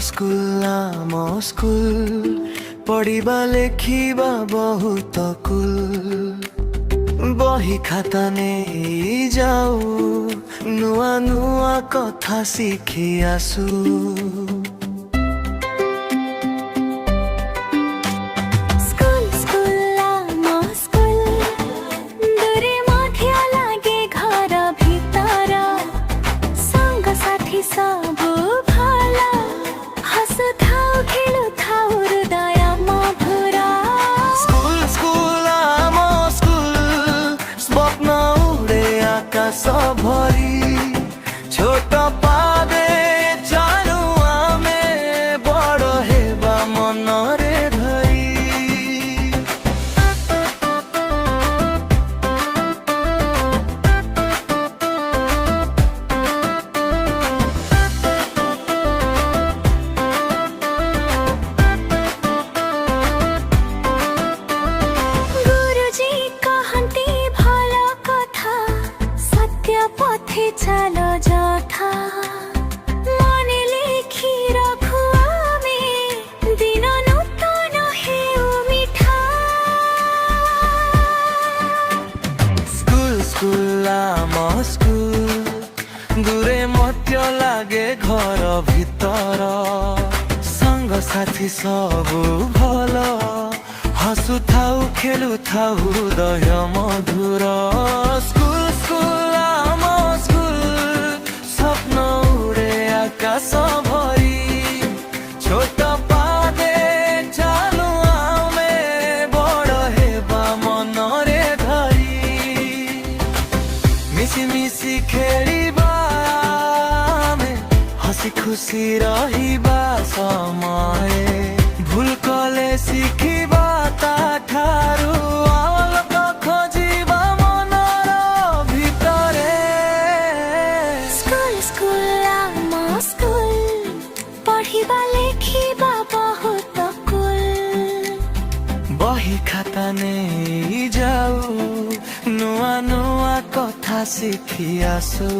School आम school पढ़ा लेखिबा बहुत कुल बही खाता नहीं जाऊ नुआ नुआ कथा शिखी आसू भरी छोट पादे जानू आमे बड़ हेबा मनरे धरी गुरुजी कहती भला कथा पथे चलो जथा मन लिखी रखु आमे दिन नूतन हेउ मिठा स्कूल स्कूल आम स्कूल दूरे मत्य लागे घर भीतर संग साथी सबु भल हसु थाउ खेलु थाउ हृदय मधुर स्कूल स्कूल आम स्कूल स्वप्न उड़े आकाश भरी छोट पादे चालू आमे बड़ हेबा मनरे धरी मिसी मिसी खेलिबा आमे हसी खुशी रहिबा समय भूल कले शिखिबा ताठारू आलोक खोजिबा मनर भितरे स्कूल स्कूल आम स्कूल पढ़िबा लेखिबा बहुत कुल बही खाता नहीं जाऊ नुआ नुआ कथा शिखी आसू।